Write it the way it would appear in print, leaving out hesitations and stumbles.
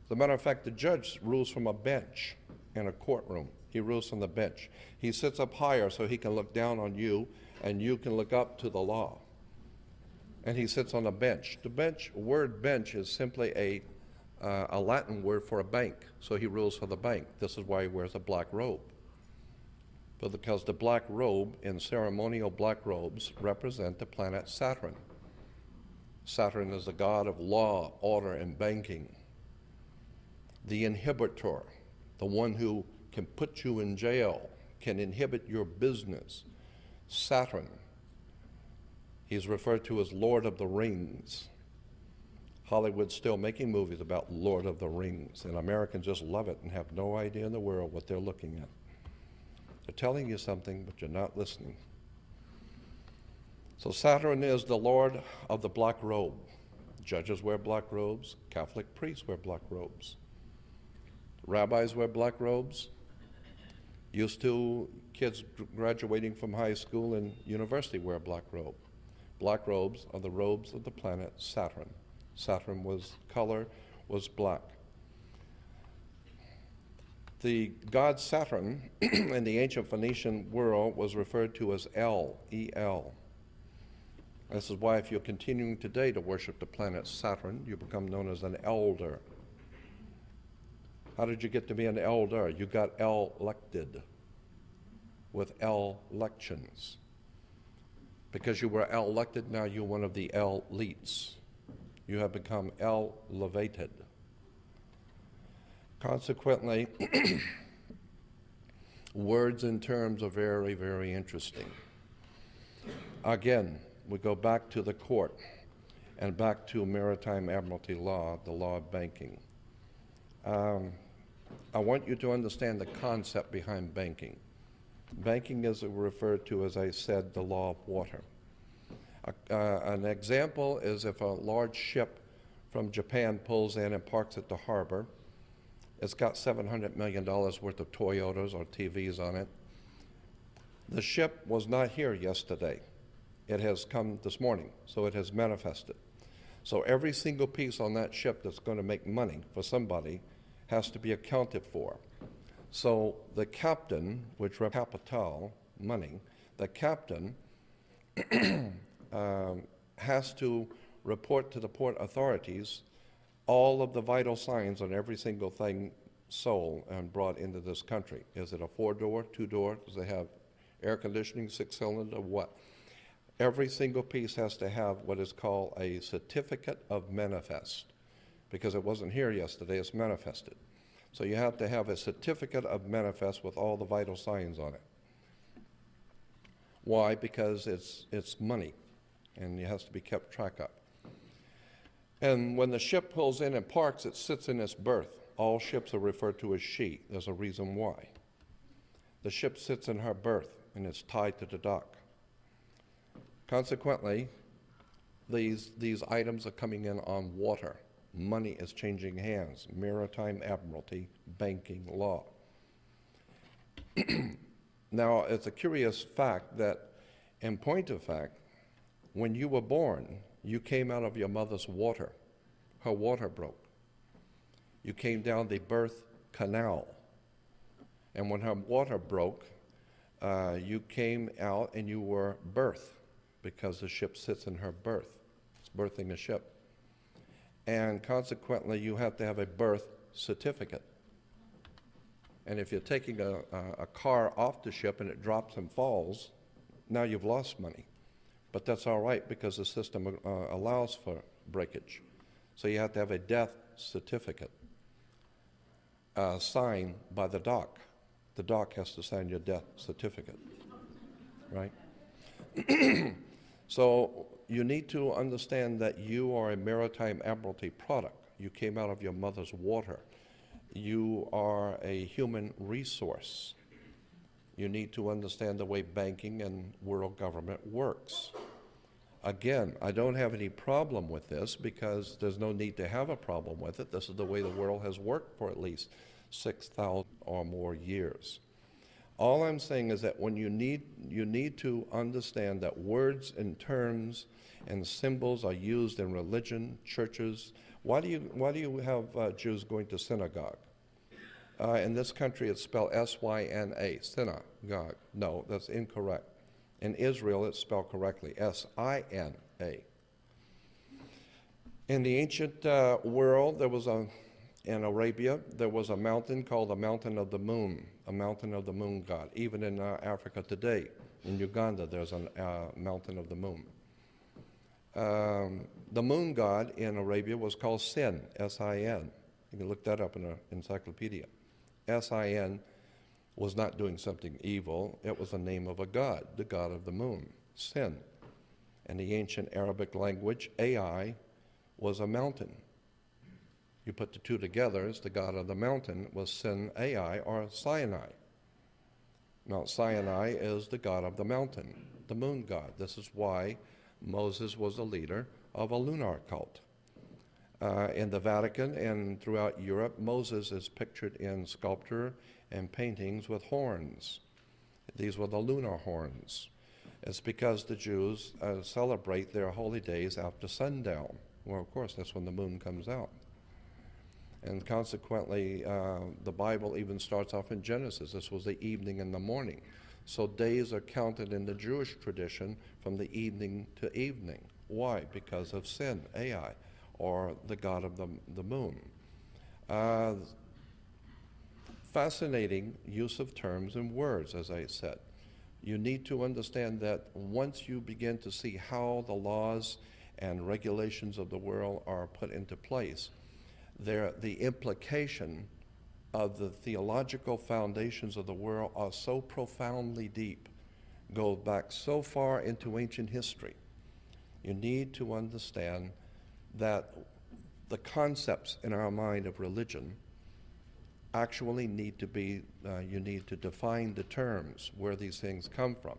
As a matter of fact, the judge rules from a bench in a courtroom. He rules from the bench. He sits up higher so he can look down on you, and you can look up to the law. And he sits on a bench. The word bench is simply a Latin word for a bank, so he rules for the bank. This is why he wears a black robe. But because the black robe in ceremonial black robes represent the planet Saturn. Saturn is the god of law, order, and banking. The inhibitor, the one who can put you in jail, can inhibit your business. Saturn. He's referred to as Lord of the Rings. Hollywood's still making movies about Lord of the Rings, and Americans just love it and have no idea in the world what they're looking at. They're telling you something, but you're not listening. So Saturn is the Lord of the black robe. Judges wear black robes. Catholic priests wear black robes. Rabbis wear black robes. Used to, kids graduating from high school and university wear black robe. Black robes are the robes of the planet Saturn. Saturn color was black. The god Saturn in the ancient Phoenician world was referred to as El, E-L. This is why if you're continuing today to worship the planet Saturn, you become known as an elder. How did you get to be an elder? You got elected with elections. Because you were elected, now you're one of the elites. You have become elevated. Consequently, words and terms are very, very interesting. Again, we go back to the court and back to maritime admiralty law, the law of banking. I want you to understand the concept behind banking. Banking is referred to, as I said, the law of water. An example is if a large ship from Japan pulls in and parks at the harbor. It's got $700 million worth of Toyotas or TVs on it. The ship was not here yesterday. It has come this morning, so it has manifested. So every single piece on that ship that's going to make money for somebody has to be accounted for. So the captain, which represents capital, money, the captain has to report to the port authorities all of the vital signs on every single thing sold and brought into this country. Is it a 4-door, 2-door? Does it have air conditioning, 6-cylinder, what? Every single piece has to have what is called a certificate of manifest, because it wasn't here yesterday, it's manifested. So you have to have a certificate of manifest with all the vital signs on it. Why? Because it's money, and it has to be kept track of. And when the ship pulls in and parks, it sits in its berth. All ships are referred to as she. There's a reason why. The ship sits in her berth, and it's tied to the dock. Consequently, these items are coming in on water. Money is changing hands. Maritime admiralty, banking law. Now, it's a curious fact that, in point of fact, when you were born, you came out of your mother's water. Her water broke. You came down the birth canal. And when her water broke, you came out and you were birthed, because the ship sits in her berth. It's birthing a ship. And consequently, you have to have a birth certificate. And if you're taking a car off the ship and it drops and falls, now you've lost money. But that's all right, because the system allows for breakage. So you have to have a death certificate signed by the dock. The dock has to sign your death certificate, right? So you need to understand that you are a maritime admiralty product. You came out of your mother's water. You are a human resource. You need to understand the way banking and world government works. Again, I don't have any problem with this, because there's no need to have a problem with it. This is the way the world has worked for at least 6,000 or more years. All I'm saying is that when you need to understand that words and terms and symbols are used in religion, churches, Why do you have Jews going to synagogue? In this country, it's spelled S-Y-N-A, synagogue. No, that's incorrect. In Israel, it's spelled correctly, S-I-N-A. In the ancient world, in Arabia, there was a mountain called the Mountain of the Moon, a mountain of the moon god. Even in Africa today, in Uganda, there's a mountain of the moon. The moon god in Arabia was called Sin, S-I-N. You can look that up in an encyclopedia. S-I-N was not doing something evil. It was the name of a god, the god of the moon, Sin. In the ancient Arabic language, Ai was a mountain. You put the two together, it's the god of the mountain was Sin Ai, or Sinai. Mount Sinai is the god of the mountain, the moon god. This is why Moses was the leader of a lunar cult. In the Vatican and throughout Europe, Moses is pictured in sculpture and paintings with horns. These were the lunar horns. It's because the Jews celebrate their holy days after sundown. Well, of course, that's when the moon comes out. And consequently, the Bible even starts off in Genesis. This was the evening and the morning. So days are counted in the Jewish tradition from the evening to evening. Why? Because of Sin, Ai, or the god of the moon. Fascinating use of terms and words, as I said. You need to understand that once you begin to see how the laws and regulations of the world are put into place, the implication of the theological foundations of the world are so profoundly deep, go back so far into ancient history. You need to understand that the concepts in our mind of religion actually need to be, you need to define the terms where these things come from.